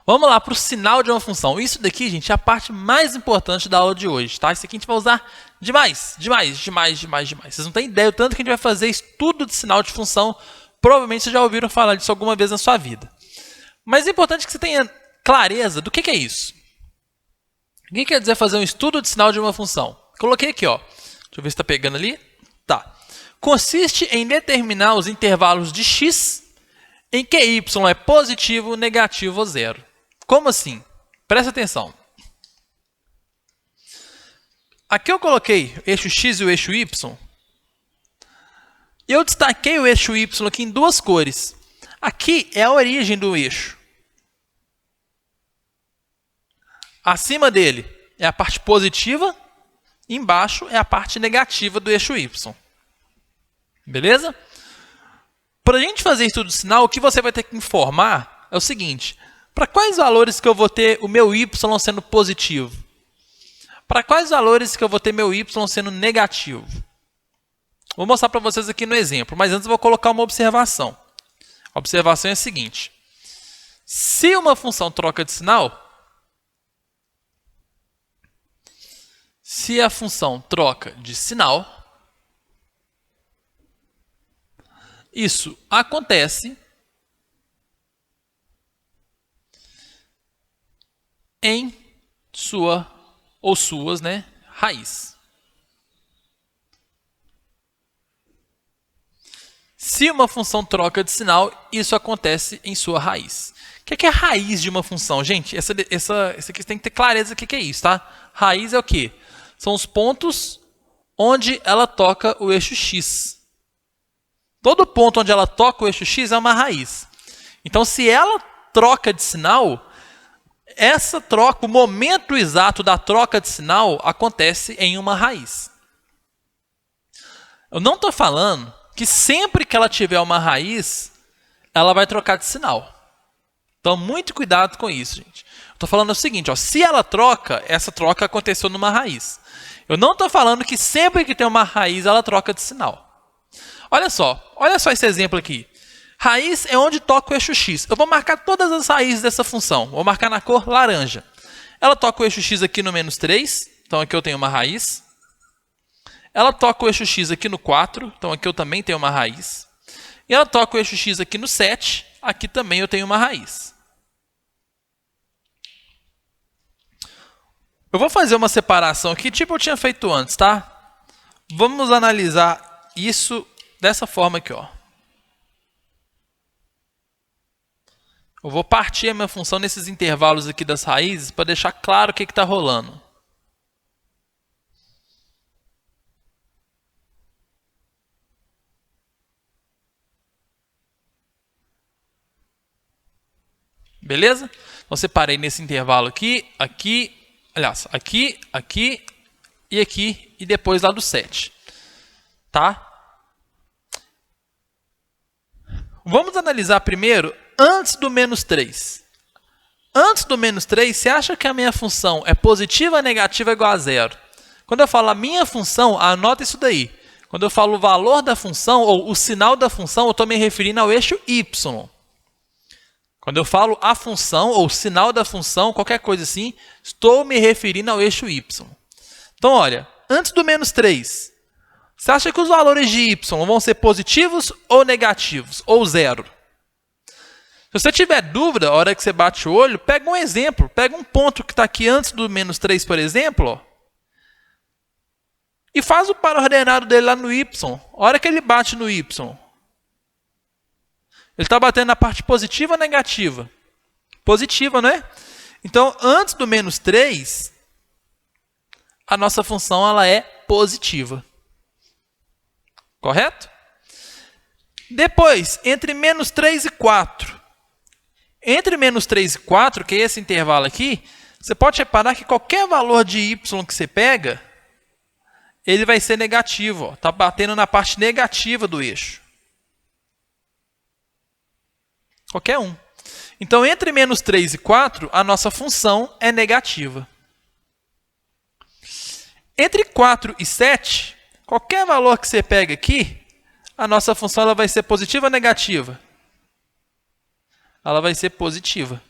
Vamos lá para o sinal de uma função. Isso daqui, gente, é a parte mais importante da aula de hoje, tá? Isso aqui a gente vai usar demais. Vocês não têm ideia do tanto que a gente vai fazer estudo de sinal de função. Provavelmente vocês já ouviram falar disso alguma vez na sua vida. Mas é importante que você tenha clareza do que é isso. O que quer dizer fazer um estudo de sinal de uma função? Coloquei aqui, ó. Deixa eu ver se está pegando ali. Tá. Consiste em determinar os intervalos de x em que y é positivo, negativo ou zero. Como assim? Presta atenção. Aqui eu coloquei o eixo x e o eixo y. E eu destaquei o eixo y aqui em duas cores. Aqui é a origem do eixo. Acima dele é a parte positiva, embaixo é a parte negativa do eixo y. Beleza? Para a gente fazer estudo de sinal, o que você vai ter que informar é o seguinte: para quais valores que eu vou ter o meu y sendo positivo? Para quais valores que eu vou ter meu y sendo negativo? Vou mostrar para vocês aqui no exemplo, mas antes eu vou colocar uma observação. A observação é a seguinte: se uma função troca de sinal, se a função troca de sinal, isso acontece em sua ou suas, raiz. Se uma função troca de sinal, isso acontece em sua raiz. O que é a raiz de uma função? Gente, essa aqui você tem que ter clareza do que é isso, tá? Raiz é o quê? São os pontos onde ela toca o eixo x. Todo ponto onde ela toca o eixo x é uma raiz. Então, se ela troca de sinal, essa troca, o momento exato da troca de sinal acontece em uma raiz. Eu não estou falando que sempre que ela tiver uma raiz, ela vai trocar de sinal. Então, muito cuidado com isso, gente. Estou falando o seguinte, ó, se ela troca, essa troca aconteceu numa raiz. Eu não estou falando que sempre que tem uma raiz, ela troca de sinal. Olha só esse exemplo aqui. Raiz é onde toca o eixo x. Eu vou marcar todas as raízes dessa função. Vou marcar na cor laranja. Ela toca o eixo x aqui no menos 3. Então, aqui eu tenho uma raiz. Ela toca o eixo x aqui no 4. Então, aqui eu também tenho uma raiz. E ela toca o eixo x aqui no 7. Aqui também eu tenho uma raiz. Eu vou fazer uma separação aqui, tipo eu tinha feito antes, tá? Vamos analisar isso dessa forma aqui, ó. Eu vou partir a minha função nesses intervalos aqui das raízes para deixar claro o que está rolando. Beleza? Então, separei nesse intervalo aqui, aliás, aqui e aqui, e depois lá do 7. Tá? Vamos analisar primeiro antes do menos 3. Antes do menos 3, você acha que a minha função é positiva ou negativa igual a zero? Quando eu falo a minha função, anota isso daí. Quando eu falo o valor da função ou o sinal da função, eu estou me referindo ao eixo y. Quando eu falo a função ou o sinal da função, qualquer coisa assim, estou me referindo ao eixo y. Então, olha, antes do menos 3, você acha que os valores de y vão ser positivos ou negativos, ou zero? Se você tiver dúvida, a hora que você bate o olho, pega um exemplo. Pega um ponto que está aqui antes do menos 3, por exemplo, ó, e faz o par ordenado dele lá no y. A hora que ele bate no y, ele está batendo na parte positiva ou negativa? Positiva, não é? Então, antes do menos 3, a nossa função ela é positiva. Correto? Depois, entre menos 3 e 4. Entre menos 3 e 4, que é esse intervalo aqui, você pode reparar que qualquer valor de y que você pega, ele vai ser negativo. Está batendo na parte negativa do eixo. Qualquer um. Então, entre menos 3 e 4, a nossa função é negativa. Entre 4 e 7, qualquer valor que você pega aqui, a nossa função ela vai ser positiva ou negativa? Ela vai ser positiva.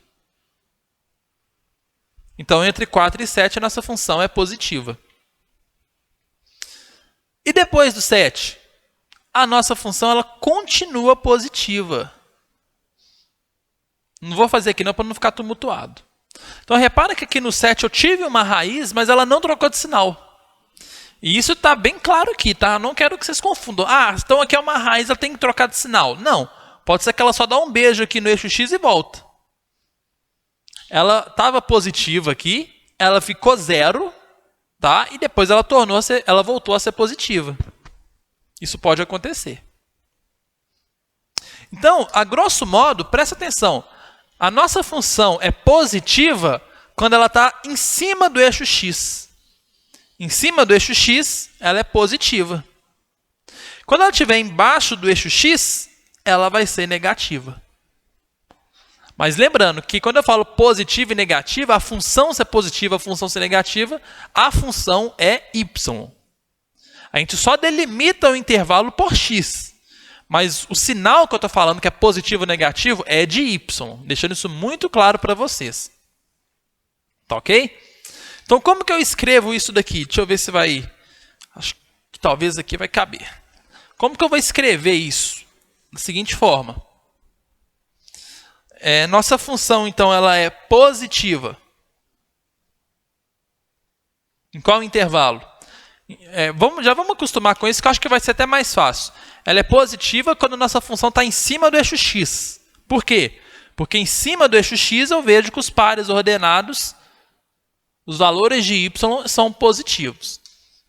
Então, entre 4 e 7, a nossa função é positiva. E depois do 7? A nossa função ela continua positiva. Não vou fazer aqui não para não ficar tumultuado. Então, repara que aqui no 7 eu tive uma raiz, mas ela não trocou de sinal. E isso está bem claro aqui, tá? Eu não quero que vocês confundam. Ah, então aqui é uma raiz, ela tem que trocar de sinal. Não. Pode ser que ela só dá um beijo aqui no eixo X e volta. Ela estava positiva aqui, ela ficou 0, tá? E depois ela voltou a ser positiva. Isso pode acontecer. Então, a grosso modo, presta atenção. A nossa função é positiva quando ela está em cima do eixo X. Em cima do eixo X, ela é positiva. Quando ela estiver embaixo do eixo X, ela vai ser negativa. Mas lembrando que quando eu falo positiva e negativa, a função ser positiva, a função ser negativa, a função é y. A gente só delimita o intervalo por x. Mas o sinal que eu estou falando, que é positivo ou negativo, é de y. Deixando isso muito claro para vocês. Tá ok? Então, como que eu escrevo isso daqui? Deixa eu ver se vai... Acho que talvez aqui vai caber. Como que eu vou escrever isso? Da seguinte forma. Nossa função, então, ela é positiva. Em qual intervalo? Já vamos acostumar com isso, que eu acho que vai ser até mais fácil. Ela é positiva quando a nossa função está em cima do eixo x. Por quê? Porque em cima do eixo x eu vejo que os pares ordenados, os valores de y são positivos.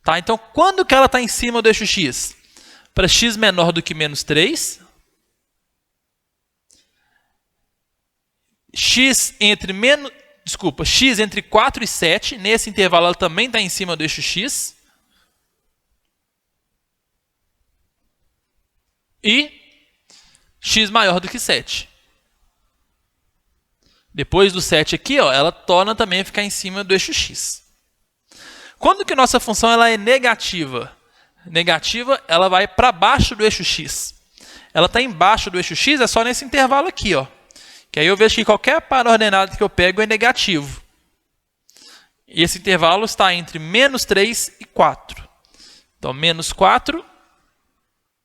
Tá? Então, quando que ela está em cima do eixo x? Para x menor do que menos 3. X entre 4 e 7. Nesse intervalo ela também está em cima do eixo x. E x maior do que 7. Depois do 7 aqui, ó, ela torna também a ficar em cima do eixo x. Quando que nossa função ela é negativa? Negativa, ela vai para baixo do eixo x. Ela está embaixo do eixo x, é só nesse intervalo aqui, ó. Que aí eu vejo que qualquer par ordenado que eu pego é negativo. E esse intervalo está entre menos 3 e 4. Então, menos 4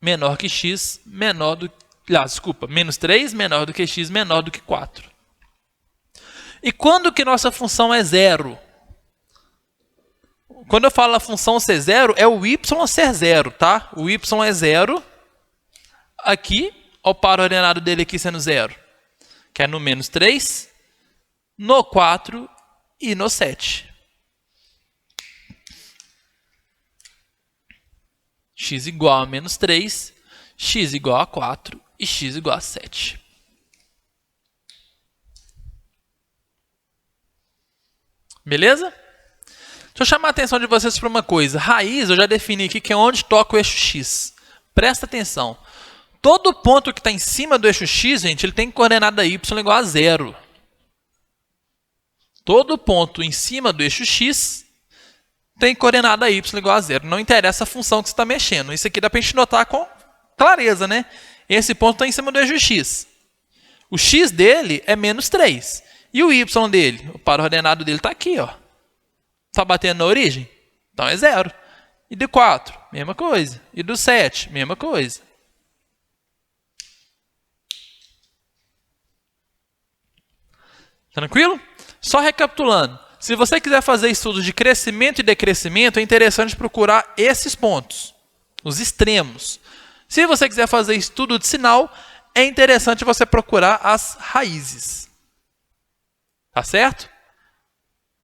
menor que x, menos 3 menor do que x, menor do que 4. E quando que nossa função é 0? Quando eu falo a função ser 0, é o y ser 0, tá? O y é 0. Aqui, ó, o par ordenado dele aqui sendo 0. Que é no menos 3, no 4 e no 7. X igual a menos 3, x igual a 4 e x igual a 7. Beleza? Deixa eu chamar a atenção de vocês para uma coisa. Raiz, eu já defini aqui que é onde toca o eixo x. Presta atenção. Todo ponto que está em cima do eixo x, gente, ele tem coordenada y igual a 0. Todo ponto em cima do eixo x tem coordenada y igual a 0. Não interessa a função que você está mexendo. Isso aqui dá para a gente notar com clareza, né? Esse ponto está em cima do eixo x. O x dele é menos 3. E o y dele? O par ordenado dele está aqui, ó. Está batendo na origem? Então é 0. E do 4? Mesma coisa. E do 7? Mesma coisa. Tranquilo? Só recapitulando. Se você quiser fazer estudos de crescimento e decrescimento, é interessante procurar esses pontos, os extremos. Se você quiser fazer estudo de sinal, é interessante você procurar as raízes. Tá certo?